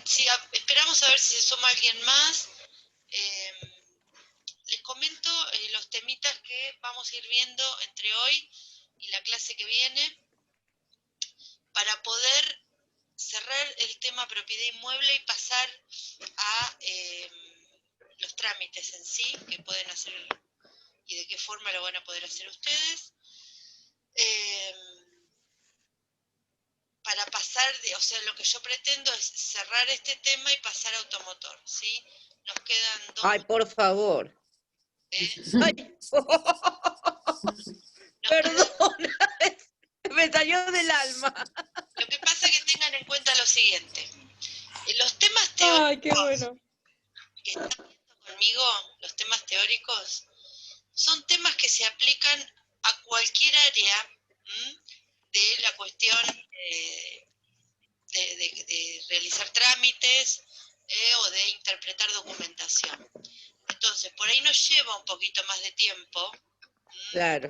Sí, esperamos a ver si se suma alguien más. Eh, Les comento los temitas que vamos a ir viendo entre hoy y la clase que viene para poder cerrar el tema propiedad inmueble y pasar a los trámites en sí que pueden hacer y de qué forma lo van a poder hacer ustedes. Para pasar, o sea, lo que yo pretendo es cerrar este tema y pasar a automotor, ¿sí? Nos quedan dos. Ay, por favor. Ay. Perdona, me salió del alma. Lo que pasa es que tengan en cuenta lo siguiente. Los temas teóricos Ay, qué bueno. que están viendo conmigo, los temas teóricos, son temas que se aplican a cualquier área de la cuestión de realizar trámites o de interpretar documentación. Entonces, por ahí nos lleva un poquito más de tiempo. Claro.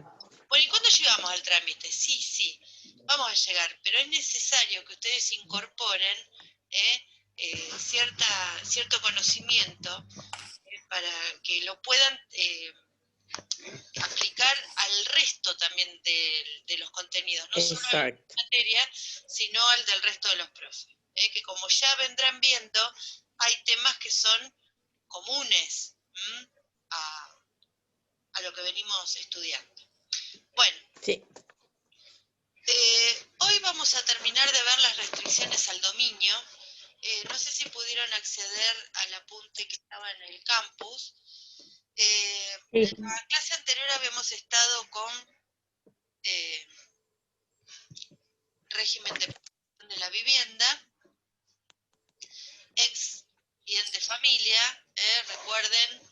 Bueno, ¿y cuándo llegamos al trámite? Sí, vamos a llegar, pero es necesario que ustedes incorporen cierto conocimiento para que lo puedan aplicar al resto también de los contenidos, no solo a la materia, sino al del resto de los profes. Que como ya vendrán viendo, hay temas que son comunes a lo que venimos estudiando. Bueno, sí. Hoy vamos a terminar de ver las restricciones al dominio. No sé si pudieron acceder al apunte que estaba en el campus. En la clase anterior habíamos estado con régimen de protección de la vivienda, ex bien de familia. Recuerden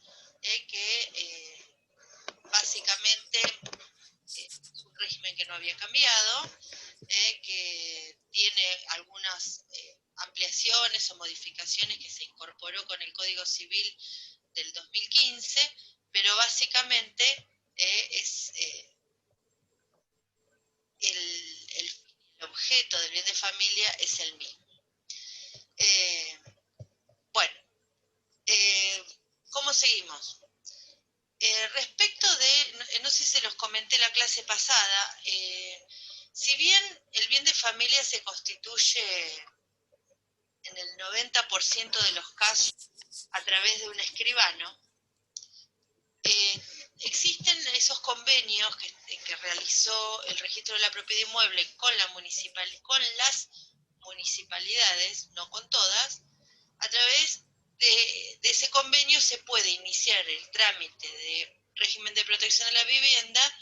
que básicamente es un régimen que no había cambiado, que tiene algunas ampliaciones o modificaciones que se incorporó con el Código Civil del 2015, pero básicamente es el objeto del bien de familia es el mismo. Bueno, ¿cómo seguimos? Respecto de, no sé si se los comenté la clase pasada, si bien el bien de familia se constituye en el 90% de los casos a través de un escribano, existen esos convenios que realizó el registro de la propiedad inmueble con las municipalidades, no con todas. A través de ese convenio se puede iniciar el trámite de régimen de protección de la vivienda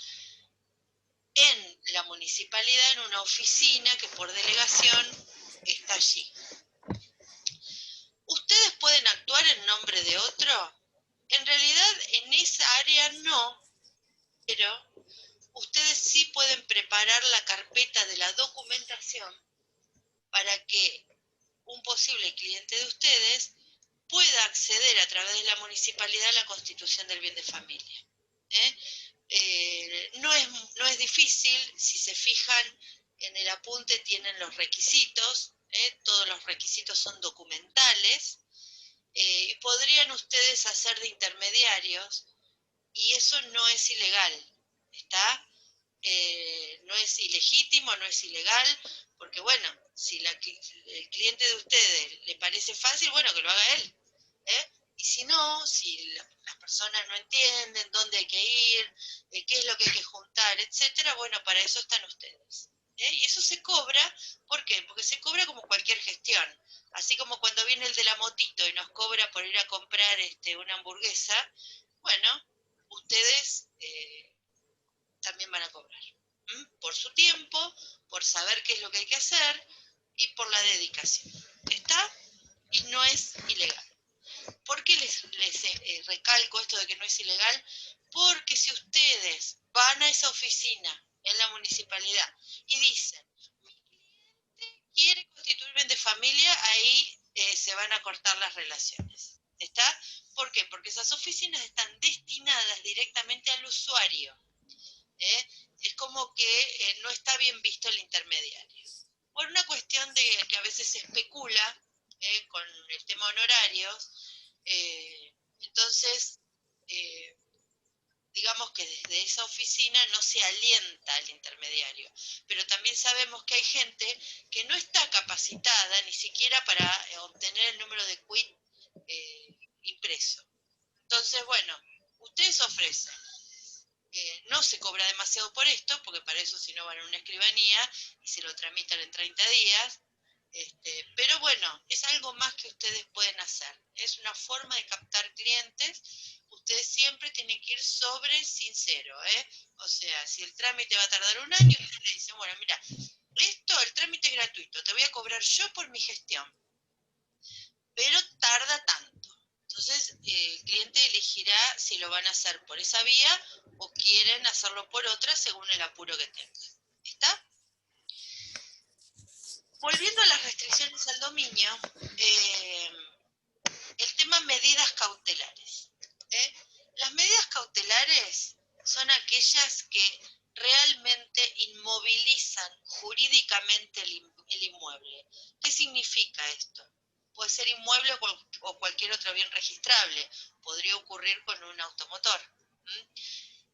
en la municipalidad, en una oficina que por delegación está allí. ¿Ustedes pueden actuar en nombre de otro? En realidad en esa área no, pero ustedes sí pueden preparar la carpeta de la documentación para que un posible cliente de ustedes pueda acceder a través de la municipalidad a la constitución del bien de familia. No es difícil, si se fijan en el apunte tienen los requisitos, todos los requisitos son documentales, y podrían ustedes hacer de intermediarios, y eso no es ilegal, ¿está? No es ilegítimo, no es ilegal, porque bueno, si el cliente de ustedes le parece fácil, bueno, que lo haga él. Y si no, si las personas no entienden dónde hay que ir, qué es lo que hay que juntar, etcétera, bueno, para eso están ustedes. Y eso se cobra, ¿por qué? Porque se cobra como cualquier gestión. Así como cuando viene el de la motito y nos cobra por ir a comprar una hamburguesa, bueno, ustedes también van a cobrar. Por su tiempo, por saber qué es lo que hay que hacer y por la dedicación. ¿Está? Y no es ilegal. ¿Por qué les recalco esto de que no es ilegal? Porque si ustedes van a esa oficina en la municipalidad y dicen, mi cliente quiere constituir bien de familia, ahí se van a cortar las relaciones. ¿Está? ¿Por qué? Porque esas oficinas están destinadas directamente al usuario. Es como que no está bien visto el intermediario. Por una cuestión de que a veces se especula con el tema honorarios. Entonces, digamos que desde esa oficina no se alienta al intermediario, pero también sabemos que hay gente que no está capacitada ni siquiera para obtener el número de quit impreso. Entonces, bueno, ustedes ofrecen, no se cobra demasiado por esto, porque para eso si no van a una escribanía y se lo tramitan en 30 días, pero bueno, es algo más que ustedes pueden hacer. Es una forma de captar clientes. Ustedes siempre tienen que ir sobre sincero, ¿eh? O sea, si el trámite va a tardar un año, ustedes le dicen, bueno, mira, el trámite es gratuito, te voy a cobrar yo por mi gestión, pero tarda tanto. Entonces, el cliente elegirá si lo van a hacer por esa vía o quieren hacerlo por otra según el apuro que tengan. ¿Está? Volviendo a las restricciones al dominio, el tema medidas cautelares. Las medidas cautelares son aquellas que realmente inmovilizan jurídicamente el inmueble. ¿Qué significa esto? Puede ser inmueble o cualquier otro bien registrable. Podría ocurrir con un automotor.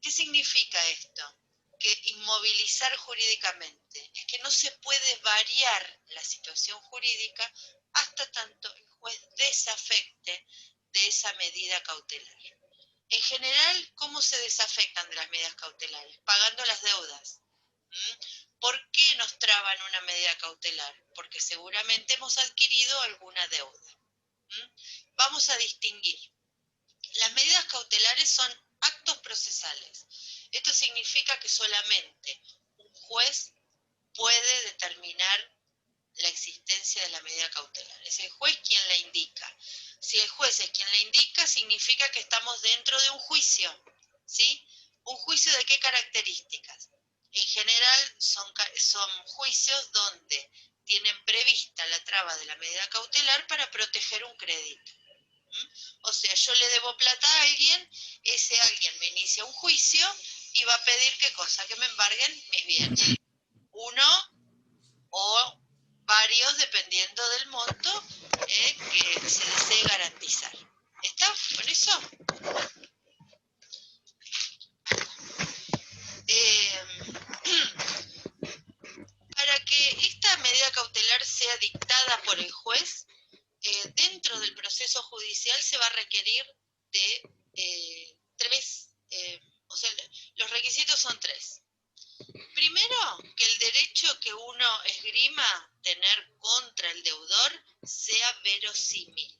¿Qué significa esto? Que inmovilizar jurídicamente es que no se puede variar la situación jurídica hasta tanto el juez desafecte de esa medida cautelar. En general, ¿cómo se desafectan de las medidas cautelares? Pagando las deudas. ¿Por qué nos traban una medida cautelar? Porque seguramente hemos adquirido alguna deuda. Vamos a distinguir. Las medidas cautelares son actos procesales. Esto significa que solamente un juez puede determinar la existencia de la medida cautelar. Es el juez quien la indica. Si el juez es quien la indica, significa que estamos dentro de un juicio. ¿Sí? ¿Un juicio de qué características? En general son juicios donde tienen prevista la traba de la medida cautelar para proteger un crédito. O sea, yo le debo plata a alguien, ese alguien me inicia un juicio y va a pedir qué cosa, que me embarguen mis bienes. Uno o varios, dependiendo del monto que se desee garantizar. ¿Está con eso? Para que esta medida cautelar sea dictada por el juez, dentro del proceso judicial se va a requerir de tres, o sea, los requisitos son tres. Primero, que el derecho que uno esgrima tener contra el deudor sea verosímil.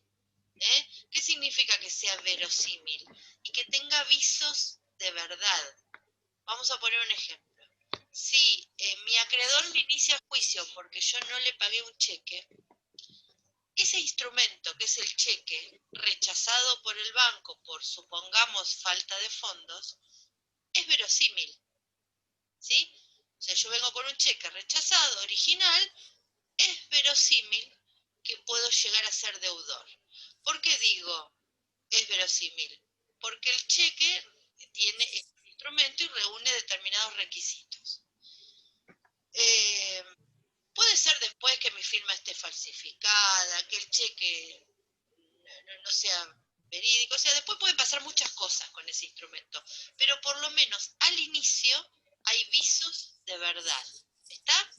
¿Qué significa que sea verosímil? Y que tenga visos de verdad. Vamos a poner un ejemplo. Si mi acreedor me inicia juicio porque yo no le pagué un cheque, ese instrumento, que es el cheque, rechazado por el banco por, supongamos, falta de fondos, es verosímil. ¿Sí? O sea, yo vengo con un cheque rechazado, original, es verosímil que puedo llegar a ser deudor. ¿Por qué digo es verosímil? Porque el cheque tiene este instrumento y reúne determinados requisitos. Puede ser después que mi firma esté falsificada, que el cheque no sea verídico, o sea, después pueden pasar muchas cosas con ese instrumento, pero por lo menos al inicio hay visos de verdad, ¿está?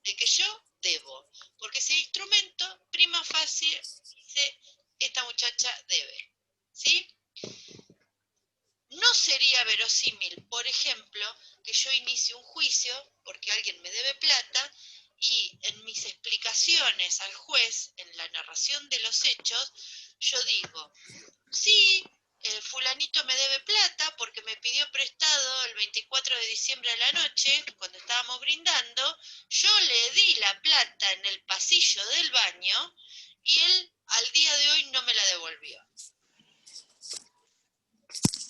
De que yo debo, porque ese instrumento, prima facie, dice, esta muchacha debe, ¿sí? No sería verosímil, por ejemplo, que yo inicie un juicio porque alguien me debe plata y en mis explicaciones al juez, en la narración de los hechos, yo digo, sí, fulanito me debe plata porque me pidió prestado el 24 de diciembre a la noche, cuando estábamos brindando, yo le di la plata en el pasillo del baño y él al día de hoy no me la devolvió.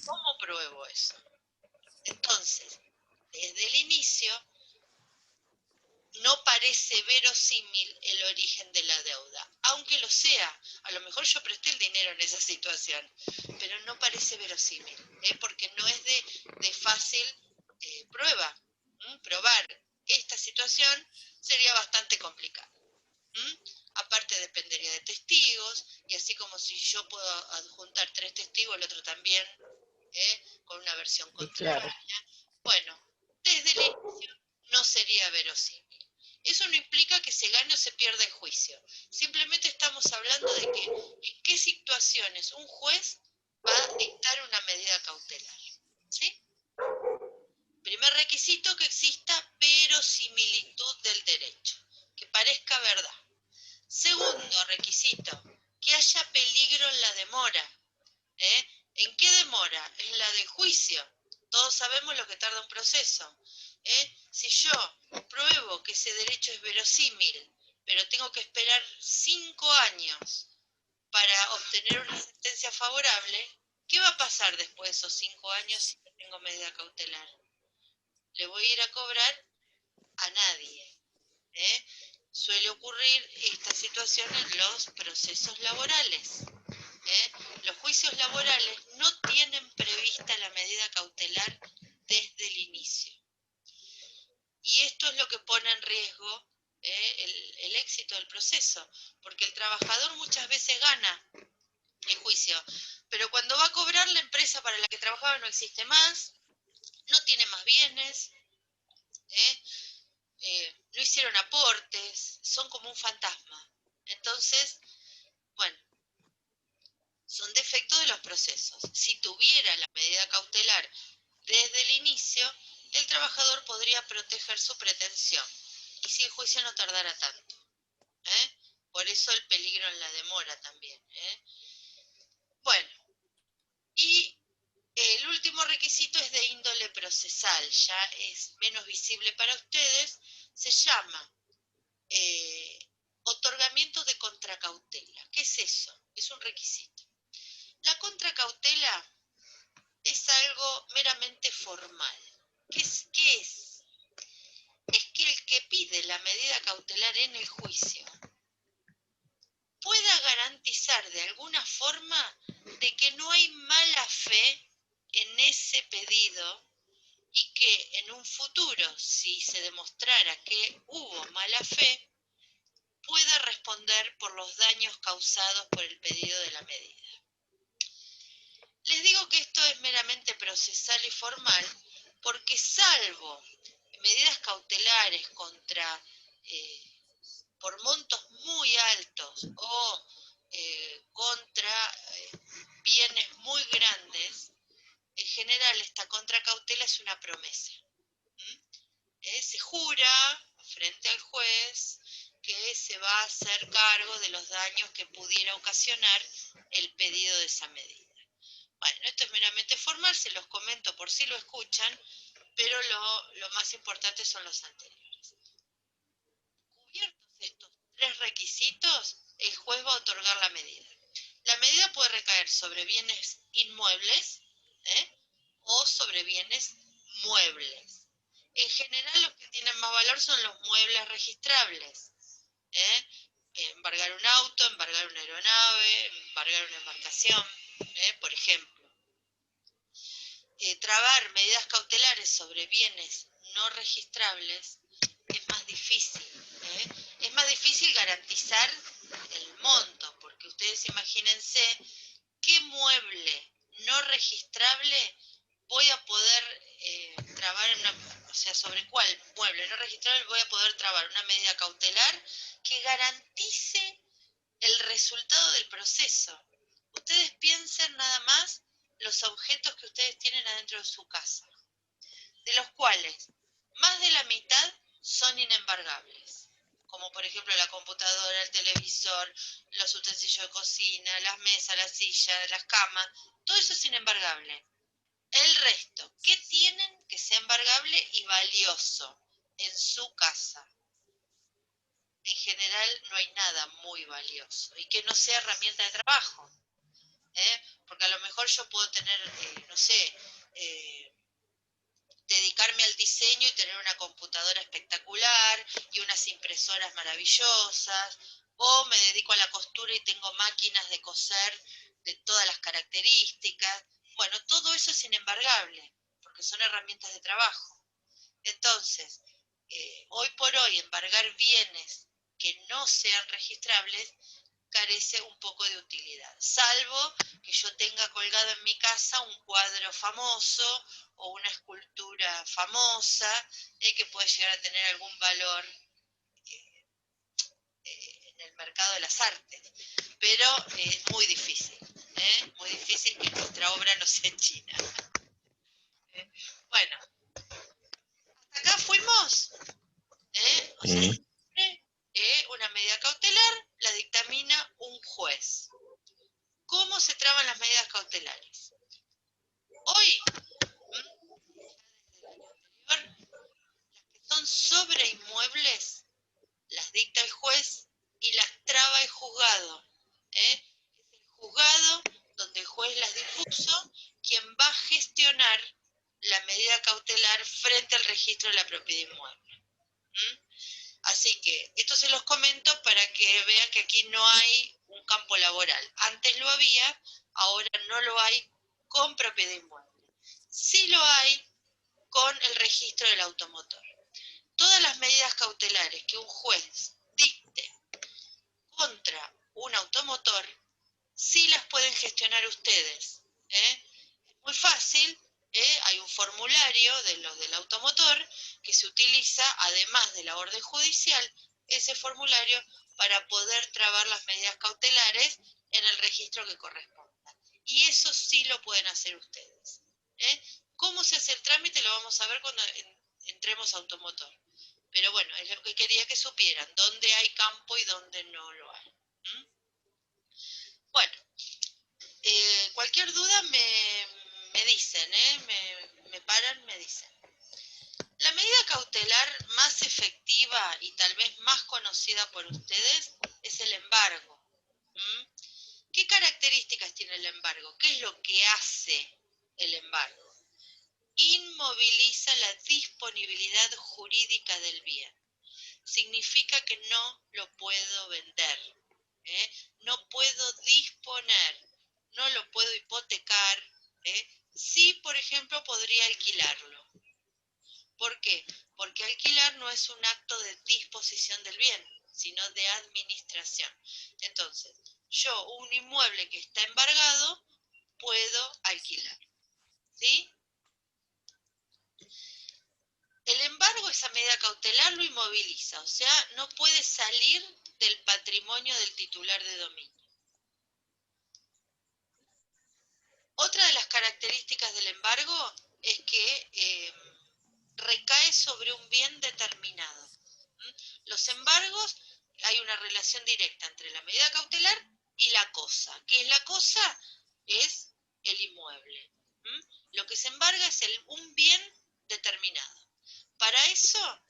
¿Cómo pruebo eso? Entonces, desde el inicio, no parece verosímil el origen de la deuda, aunque lo sea. A lo mejor yo presté el dinero en esa situación, pero no parece verosímil, porque no es de fácil prueba. Probar esta situación sería bastante complicado. A partir parte dependería de testigos, y así como si yo puedo adjuntar 3 testigos, el otro también, con una versión Claro. contraria. Bueno, desde el inicio no sería verosímil. Eso no implica que se gane o se pierda el juicio. Simplemente estamos hablando de que en qué situaciones un juez va a dictar una medida cautelar. ¿Sí? Primer requisito, que exista verosimilitud del derecho, que parezca verdad. Segundo requisito, que haya peligro en la demora. ¿En qué demora? En la del juicio. Todos sabemos lo que tarda un proceso. Si yo pruebo que ese derecho es verosímil, pero tengo que esperar 5 años para obtener una sentencia favorable, ¿qué va a pasar después de esos 5 años si no tengo medida cautelar? Le voy a ir a cobrar a nadie. Suele ocurrir esta situación en los procesos laborales. Los juicios laborales no tienen prevista la medida cautelar desde el inicio. Y esto es lo que pone en riesgo el éxito del proceso, porque el trabajador muchas veces gana el juicio, pero cuando va a cobrar, la empresa para la que trabajaba no existe más, no tiene más bienes, no hicieron aportes, son como un fantasma. Entonces, bueno, son defectos de los procesos. Si tuviera la medida cautelar desde el inicio, el trabajador podría proteger su pretensión, y si el juicio no tardara tanto. Por eso el peligro en la demora también. Bueno, y el último requisito es de índole procesal, ya es menos visible para ustedes, se llama otorgamiento de contracautela. ¿Qué es eso? Es un requisito. La contracautela es algo meramente formal. ¿Qué es? Es que el que pide la medida cautelar en el juicio pueda garantizar de alguna forma de que no hay mala fe en ese pedido, y que en un futuro, si se demostrara que hubo mala fe, pueda responder por los daños causados por el pedido de la medida. Les digo que esto es meramente procesal y formal, porque salvo medidas cautelares por montos muy altos o contra bienes muy grandes, en general esta contracautela es una promesa. Se jura frente al juez que se va a hacer cargo de los daños que pudiera ocasionar el pedido de esa medida. Bueno, esto es meramente formal, se los comento por si lo escuchan, pero lo más importante son los anteriores. Cubiertos estos 3 requisitos, el juez va a otorgar la medida. La medida puede recaer sobre bienes inmuebles o sobre bienes muebles. En general, los que tienen más valor son los muebles registrables. Embargar un auto, embargar una aeronave, embargar una embarcación, por ejemplo. Trabar medidas cautelares sobre bienes no registrables es más difícil. Es más difícil garantizar el monto, porque ustedes imagínense qué mueble no registrable voy a poder trabar o sea, sobre cuál mueble no registrable voy a poder trabar una medida cautelar que garantice el resultado del proceso. Ustedes piensen nada más los objetos que ustedes tienen adentro de su casa, de los cuales más de la mitad son inembargables, como por ejemplo la computadora, el televisor, los utensilios de cocina, las mesas, las sillas, las camas, todo eso es inembargable. El resto, ¿qué tienen que sea embargable y valioso en su casa? En general no hay nada muy valioso y que no sea herramienta de trabajo. Porque a lo mejor yo puedo tener, no sé, dedicarme al diseño y tener una computadora espectacular y unas impresoras maravillosas, o me dedico a la costura y tengo máquinas de coser de todas las características. Bueno, todo eso es inembargable, porque son herramientas de trabajo. Entonces, hoy por hoy, embargar bienes que no sean registrables carece un poco de utilidad, salvo que yo tenga colgado en mi casa un cuadro famoso o una escultura famosa que puede llegar a tener algún valor en el mercado de las artes, pero es muy difícil que nuestra obra no sea en China. Bueno, hasta acá fuimos. O sea, siempre una medida cautelar la dictamina un juez. ¿Cómo se traban las medidas cautelares? Hoy, desde el año anterior, las que son sobre inmuebles las dicta el juez y las traba el juzgado. Es el juzgado donde el juez las dispuso quien va a gestionar la medida cautelar frente al registro de la propiedad inmueble. Así que esto se los comento para que vean que aquí no hay un campo laboral. Antes lo había, ahora no lo hay con propiedad inmueble. Sí lo hay con el registro del automotor. Todas las medidas cautelares que un juez dicte contra un automotor, sí las pueden gestionar ustedes. Es muy fácil. Hay un formulario de los del automotor que se utiliza, además de la orden judicial, ese formulario para poder trabar las medidas cautelares en el registro que corresponda. Y eso sí lo pueden hacer ustedes. ¿Cómo se hace el trámite? Lo vamos a ver cuando entremos a automotor. Pero bueno, es lo que quería que supieran, dónde hay campo y dónde no lo hay. Bueno, cualquier duda me dicen, me paran, me dicen. La medida cautelar más efectiva y tal vez más conocida por ustedes es el embargo. ¿Qué características tiene el embargo? ¿Qué es lo que hace el embargo? Inmoviliza la disponibilidad jurídica del bien. Significa que no lo puedo vender, no puedo disponer, no lo puedo hipotecar. Sí, por ejemplo, podría alquilarlo. ¿Por qué? Porque alquilar no es un acto de disposición del bien, sino de administración. Entonces, yo un inmueble que está embargado puedo alquilar. ¿Sí? El embargo, esa medida cautelar, lo inmoviliza, o sea, no puede salir del patrimonio del titular de dominio. Otra de las características del embargo es que recae sobre un bien determinado. Los embargos, hay una relación directa entre la medida cautelar y la cosa. ¿Qué es la cosa? Es el inmueble. Lo que se embarga es un bien determinado. Para eso,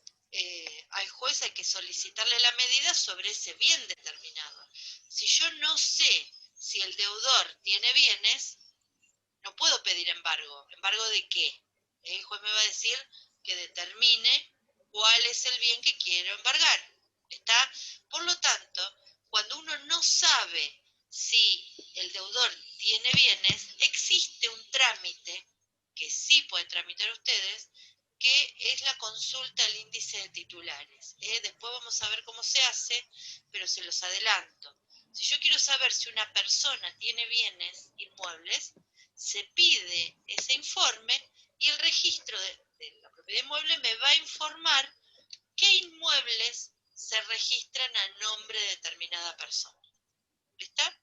al juez hay que solicitarle la medida sobre ese bien determinado. Si yo no sé si el deudor tiene bienes, no puedo pedir embargo. ¿Embargo de qué? El juez me va a decir que determine cuál es el bien que quiero embargar. ¿Está? Por lo tanto, cuando uno no sabe si el deudor tiene bienes, existe un trámite que sí pueden tramitar ustedes, que es la consulta al índice de titulares. Después vamos a ver cómo se hace, pero se los adelanto. Si yo quiero saber si una persona tiene bienes inmuebles, se pide ese informe y el registro de la propiedad inmueble me va a informar qué inmuebles se registran a nombre de determinada persona. ¿Está?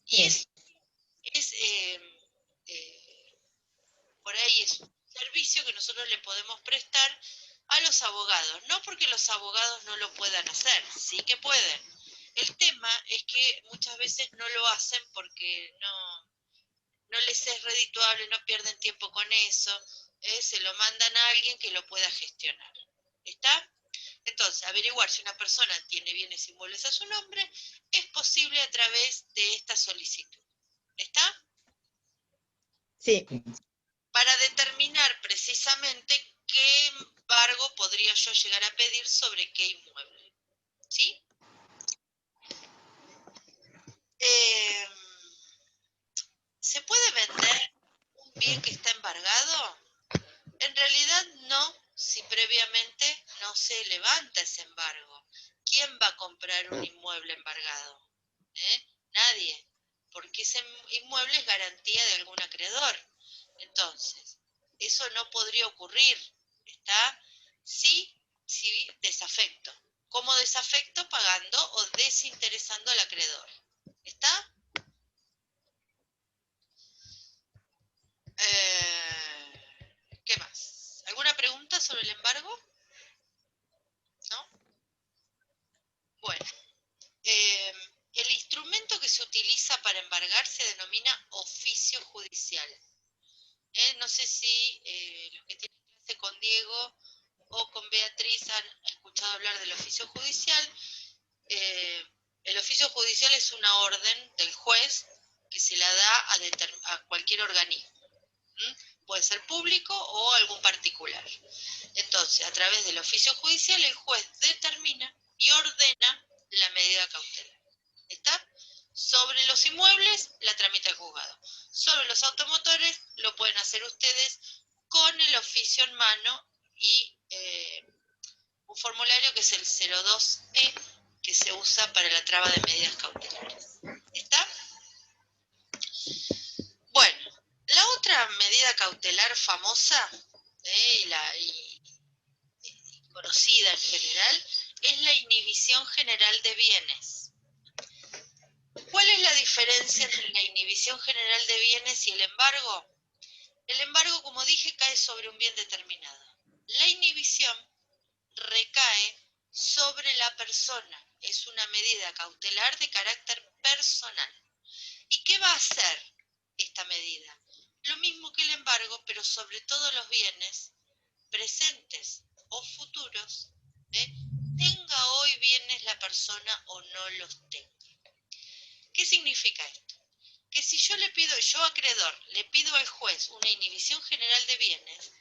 Y es por ahí es un servicio que nosotros le podemos prestar a los abogados, no porque los abogados no lo puedan hacer, sí que pueden. El tema es que muchas veces no lo hacen porque no les es redituable, no pierden tiempo con eso, se lo mandan a alguien que lo pueda gestionar. ¿Está? Entonces, averiguar si una persona tiene bienes inmuebles a su nombre es posible a través de esta solicitud. ¿Está? Sí. Para determinar precisamente qué embargo podría yo llegar a pedir sobre qué inmueble. ¿Sí? ¿Se puede vender un bien que está embargado? En realidad no, si previamente no se levanta ese embargo. ¿Quién comprar un inmueble embargado? Nadie, porque ese inmueble es garantía de algún acreedor. Entonces, eso no podría ocurrir, ¿está? Sí, desafecto. Como desafecto pagando o desinteresando al acreedor. ¿Está? ¿Qué más? ¿Alguna pregunta sobre el embargo? ¿No? Bueno, el instrumento que se utiliza para embargar se denomina oficio judicial. No sé si los que tienen clase con Diego o con Beatriz han escuchado hablar del oficio judicial. El oficio judicial es una orden del juez que se la da a cualquier organismo. Puede ser público o algún particular. Entonces, a través del oficio judicial, el juez determina y ordena la medida cautelar. ¿Está? Sobre los inmuebles, la tramita el juzgado. Sobre los automotores, lo pueden hacer ustedes con el oficio en mano y un formulario que es el 02E, que se usa para la traba de medidas cautelares. ¿Está? Bueno, la otra medida cautelar famosa y conocida en general es la inhibición general de bienes. ¿Cuál es la diferencia entre la inhibición general de bienes y el embargo? El embargo, como dije, cae sobre un bien determinado. La inhibición recae sobre la persona. Es una medida cautelar de carácter personal. ¿Y qué va a hacer esta medida? Lo mismo que el embargo, pero sobre todos los bienes presentes o futuros, tenga hoy bienes la persona o no los tenga. ¿Qué significa esto? Que si yo acreedor, le pido al juez una inhibición general de bienes,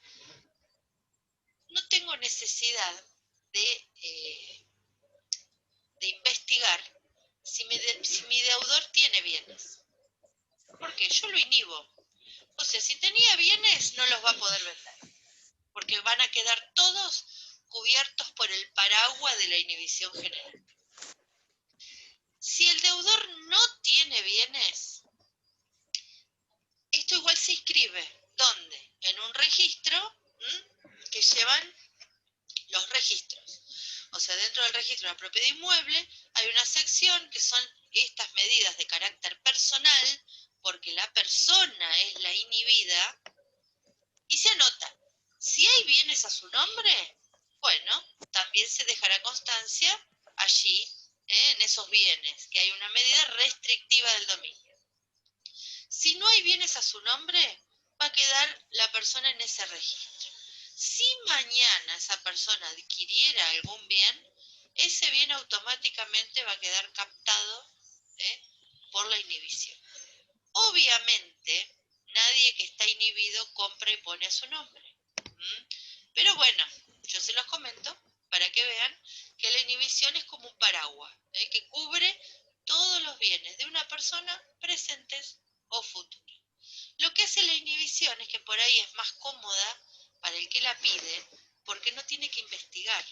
no tengo necesidad de investigar si mi deudor tiene bienes. Porque yo lo inhibo. O sea, si tenía bienes, no los va a poder vender. Porque van a quedar todos cubiertos por el paraguas de la inhibición general. Si el deudor no tiene bienes, esto igual se inscribe. ¿Dónde? En un registro que llevan los registros. O sea, dentro del registro de la propiedad inmueble hay una sección que son estas medidas de carácter personal, porque la persona es la inhibida, y se anota. Si hay bienes a su nombre, bueno, también se dejará constancia allí, en esos bienes, que hay una medida restrictiva del dominio. Si no hay bienes a su nombre, va a quedar la persona en ese registro. Si mañana esa persona adquiriera algún bien, ese bien automáticamente va a quedar captado por la inhibición. Obviamente, nadie que está inhibido compra y pone a su nombre. Pero bueno, yo se los comento para que vean que la inhibición es como un paraguas, que cubre todos los bienes de una persona presentes o futuros. Lo que hace la inhibición es que por ahí es más cómoda para el que la pide, porque no tiene que investigar.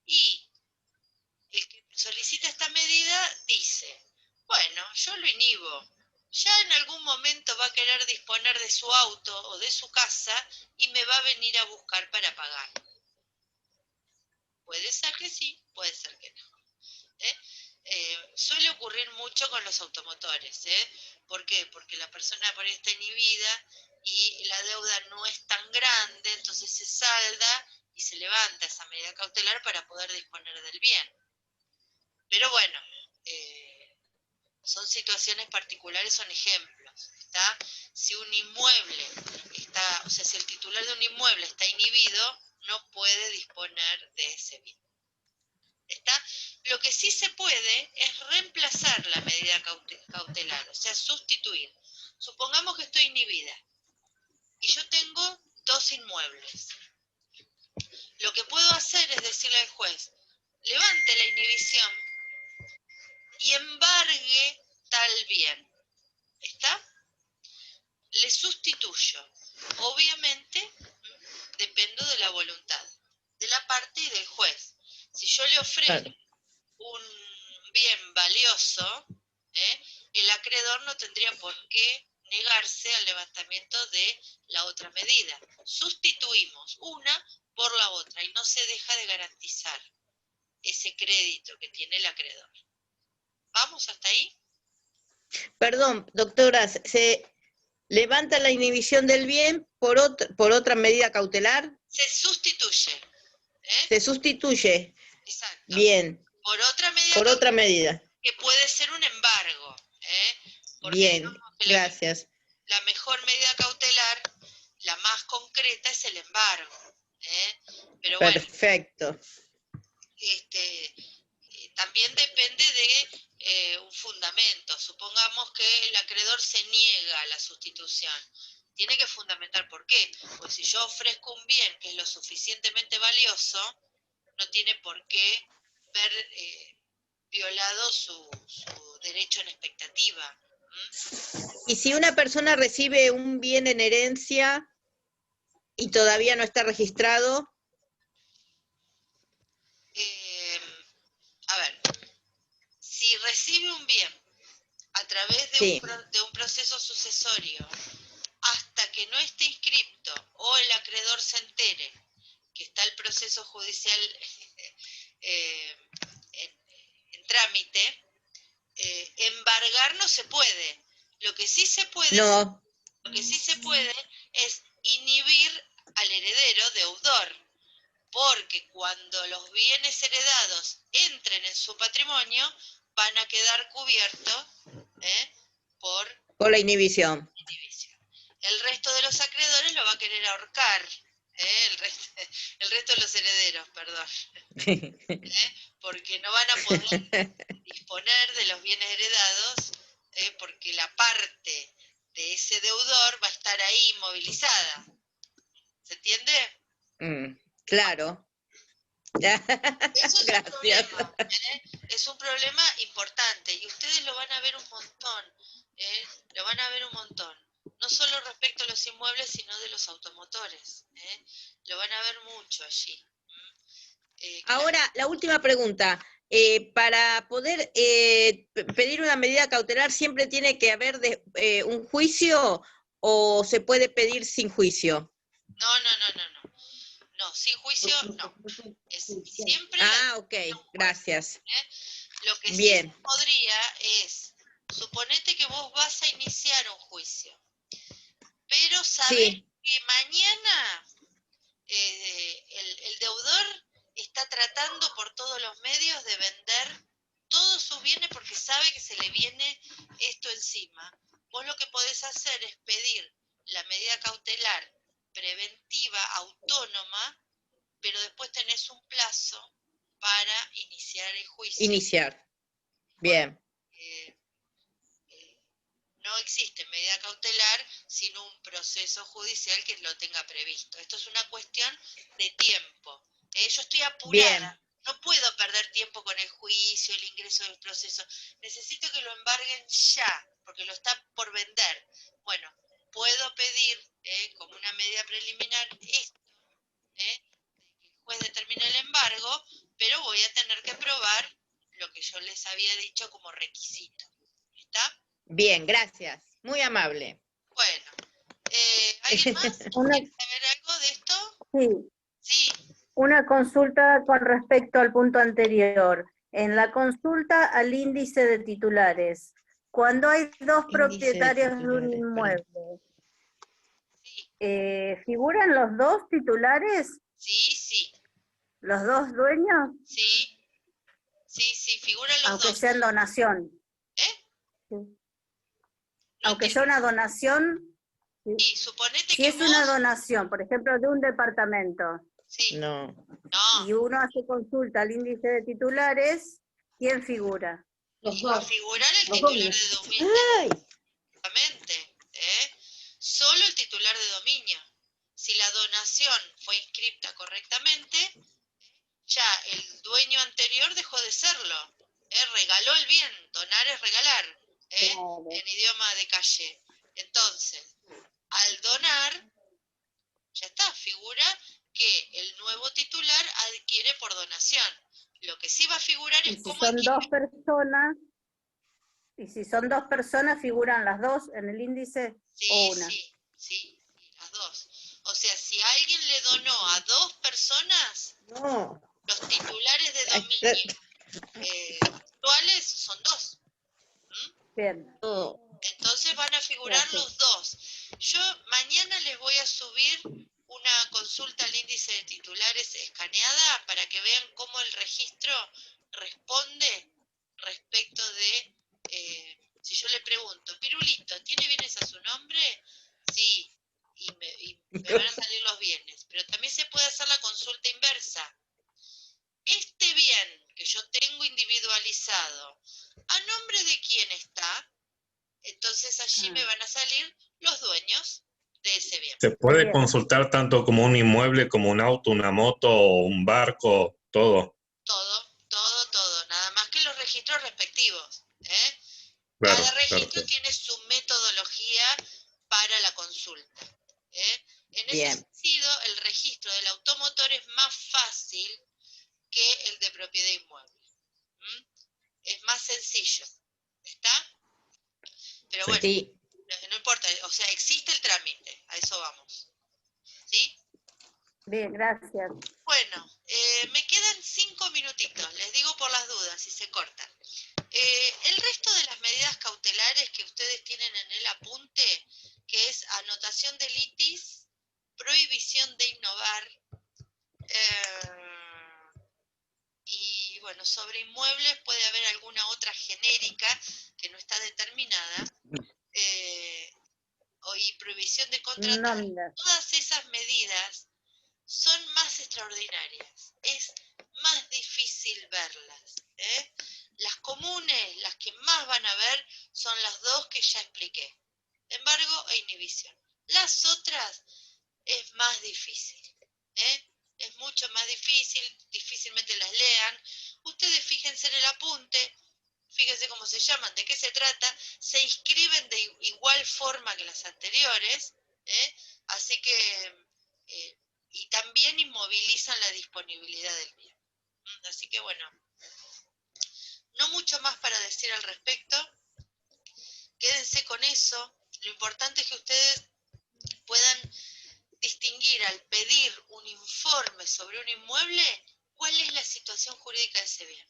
Y el que solicita esta medida dice, bueno, yo lo inhibo, ya en algún momento va a querer disponer de su auto o de su casa y me va a venir a buscar para pagar. Puede ser que sí, puede ser que no. Suele ocurrir mucho con los automotores. ¿Por qué? Porque la persona por ahí está inhibida y la deuda no es tan grande, entonces se salda y se levanta esa medida cautelar para poder disponer del bien. Pero bueno, son situaciones particulares, son ejemplos. ¿Está? Si un inmueble está, o sea, si el titular de un inmueble está inhibido, no puede disponer de ese bien. ¿Está? Lo que sí se puede es reemplazar la medida cautelar, o sea, sustituir. Supongamos que estoy inhibida y yo tengo 2 inmuebles. Lo que puedo hacer es decirle al juez, levante la inhibición y embargue tal bien. ¿Está? Le sustituyo. Obviamente, dependo de la voluntad de la parte y del juez. Si yo le ofrezco bien valioso, el acreedor no tendría por qué negarse al levantamiento de la otra medida. Sustituimos una por la otra y no se deja de garantizar ese crédito que tiene el acreedor. ¿Vamos hasta ahí? Perdón, doctora, ¿se levanta la inhibición del bien por otra medida cautelar? Se sustituye. Se sustituye. Exacto. Bien. Por otra medida por otra medida. que puede ser un embargo. Porque Bien, gracias. La mejor medida cautelar, la más concreta, es el embargo. Pero perfecto. Bueno, también depende de un fundamento. Supongamos que el acreedor se niega a la sustitución. Tiene que fundamentar por qué. Pues si yo ofrezco un bien que es lo suficientemente valioso, no tiene por qué ver violado su derecho en expectativa. ¿Y si una persona recibe un bien en herencia y todavía no está registrado? A ver, si recibe un bien a través de, Sí. de un proceso sucesorio, hasta que no esté inscripto o el acreedor se entere que está el proceso judicial en trámite, embargar no se puede. Lo que sí se puede, lo que sí se puede es inhibir al heredero deudor, porque cuando los bienes heredados entren en su patrimonio, van a quedar cubiertos por la inhibición. El resto de los acreedores lo va a querer ahorcar, el resto de los herederos, perdón, porque no van a poder disponer de los bienes heredados, porque la parte de ese deudor va a estar ahí inmovilizada. ¿Se entiende? Claro. Eso es un problema, es un problema importante y ustedes lo van a ver un montón, lo van a ver un montón. No solo respecto a los inmuebles, sino de los automotores. Lo van a ver mucho allí. Ahora, la última pregunta. Para poder pedir una medida cautelar, ¿siempre tiene que haber un juicio o se puede pedir sin juicio? No. No, sin juicio no. Es siempre ok, gracias. Lo que Bien. sí podría es, suponete que vos vas a iniciar un juicio, pero sabés que mañana el deudor está tratando por todos los medios de vender todos sus bienes porque sabe que se le viene esto encima. Vos lo que podés hacer es pedir la medida cautelar preventiva, autónoma, pero después tenés un plazo para iniciar el juicio. Iniciar. Bien. No existe medida cautelar sin un proceso judicial que lo tenga previsto. Esto es una cuestión de tiempo. Yo estoy apurada. Bien. No puedo perder tiempo con el juicio, el ingreso del proceso. Necesito que lo embarguen ya, porque lo está por vender. Bueno, puedo pedir como una medida preliminar esto, que el juez determine el embargo, pero voy a tener que probar lo que yo les había dicho como requisito. ¿Está? Bien, gracias. Muy amable. Bueno, ¿alguien más quiere saber algo de esto? Sí. Sí. Una consulta con respecto al punto anterior. En la consulta al índice de titulares, cuando hay dos propietarios de un inmueble, ¿figuran los dos titulares? Sí. ¿Los dos dueños? Sí, figuran los dos. Aunque sea en donación. Aunque sea una donación. Sí, suponete si que es una donación, por ejemplo, de un departamento. Sí. No. Y uno hace consulta al índice de titulares, ¿quién figura? Y va a figurar el titular de dominio. Exactamente. Solo el titular de dominio. Si la donación fue inscripta correctamente, ya el dueño anterior dejó de serlo. Regaló el bien. Donar es regalar. En idioma de calle. Entonces, al donar, ya está, figura que el nuevo titular adquiere por donación. Lo que sí va a figurar Y es si cómo son dos personas, y si son dos personas, ¿figuran las dos en el índice o una? Sí, las dos. O sea, si alguien le donó a dos personas, No. los titulares de dominio actuales son dos. Bien. No. Entonces van a figurar Gracias. los dos. Yo mañana les voy a subir una consulta al índice de titulares escaneada para que vean cómo el registro responde respecto de, si yo le pregunto, Pirulito, ¿tiene bienes a su nombre? Sí, y me van a salir los bienes. Pero también se puede hacer la consulta inversa. Este bien que yo tengo individualizado, ¿a nombre de quién está? Entonces allí me van a salir los dueños de ese bien. Se puede Bien. consultar tanto como un inmueble, como un auto, una moto, un barco, todo. Todo. Nada más que los registros respectivos. Claro, Cada claro, registro claro. tiene su metodología para la consulta. En ese Bien. sentido, el registro del automotor es más fácil que el de propiedad inmueble. Es más sencillo. ¿Está? Pero Sí. bueno, Sí. no importa, o sea, existe el trámite, a eso vamos. ¿Sí? Bien, gracias. Bueno, me quedan 5 minutitos, les digo por las dudas, si se cortan. El resto de las medidas cautelares que ustedes tienen en el apunte, que es anotación de litis, prohibición de innovar, y bueno, sobre inmuebles puede haber alguna otra genérica que no está determinada, y prohibición de contratar. Nómina. Todas esas medidas son más extraordinarias, es más difícil verlas. Las comunes, las que más van a ver, son las dos que ya expliqué, embargo e inhibición. Las otras es más difícil, es mucho más difícil, difícilmente las lean. Ustedes fíjense en el apunte, fíjense cómo se llaman, de qué se trata, se inscriben de igual forma que las anteriores, así que, y también inmovilizan la disponibilidad del bien. Así que bueno, no mucho más para decir al respecto, quédense con eso. Lo importante es que ustedes puedan distinguir al pedir un informe sobre un inmueble, cuál es la situación jurídica de ese bien.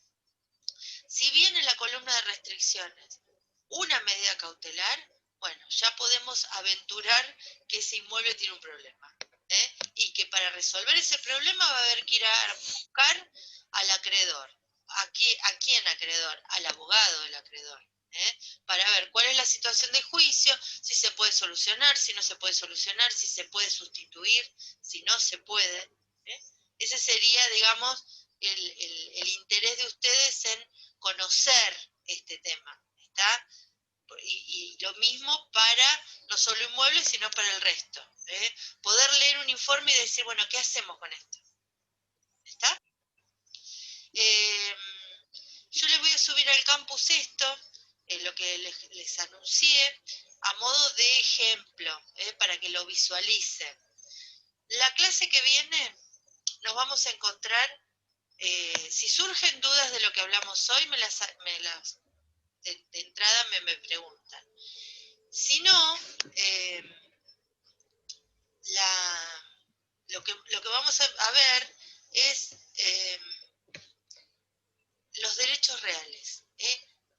Si bien en la columna de restricciones una medida cautelar, bueno, ya podemos aventurar que ese inmueble tiene un problema. Y que para resolver ese problema va a haber que ir a buscar al acreedor. ¿A quién acreedor? Al abogado del acreedor. Para ver cuál es la situación de juicio, si se puede solucionar, si no se puede solucionar, si se puede sustituir, si no se puede. Ese sería, digamos, el interés de ustedes en conocer este tema. ¿Está? Y lo mismo para no solo inmuebles, sino para el resto. Poder leer un informe y decir, bueno, ¿qué hacemos con esto? ¿Está? Yo les voy a subir al campus esto, lo que les anuncié, a modo de ejemplo, para que lo visualicen. La clase que viene nos vamos a encontrar, si surgen dudas de lo que hablamos hoy, de entrada me preguntan. Si no, lo que vamos a ver es los derechos reales.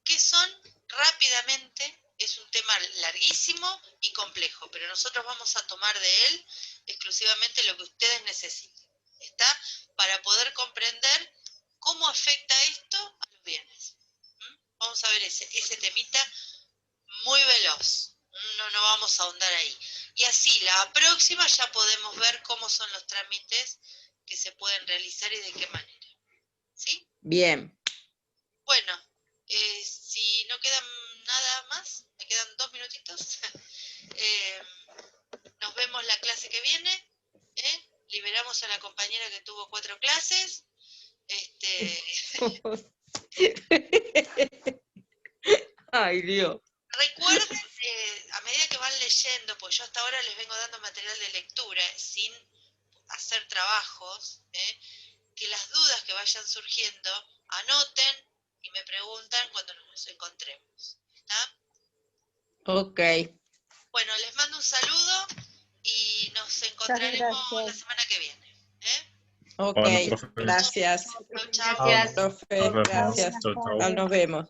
¿Qué son? Rápidamente, es un tema larguísimo y complejo, pero nosotros vamos a tomar de él exclusivamente lo que ustedes necesiten. ¿Está? Para poder comprender cómo afecta esto a los bienes. Vamos a ver ese temita muy veloz. No vamos a ahondar ahí. Y así, la próxima ya podemos ver cómo son los trámites que se pueden realizar y de qué manera. ¿Sí? Bien. Bueno, si no quedan nada más, me quedan 2 minutitos. Nos vemos la clase que viene. Liberamos a la compañera que tuvo 4 clases. Ay, Dios. Recuerden, a medida que van leyendo, pues yo hasta ahora les vengo dando material de lectura sin hacer trabajos, que las dudas que vayan surgiendo anoten y me preguntan cuando nos encontremos. ¿Está? Ok. Bueno, les mando un saludo y nos encontraremos la semana que viene. Ok, Bueno, profe. gracias. Chau, chau. Gracias. Profe, Nos vemos. gracias. Chau, chau. Nos vemos.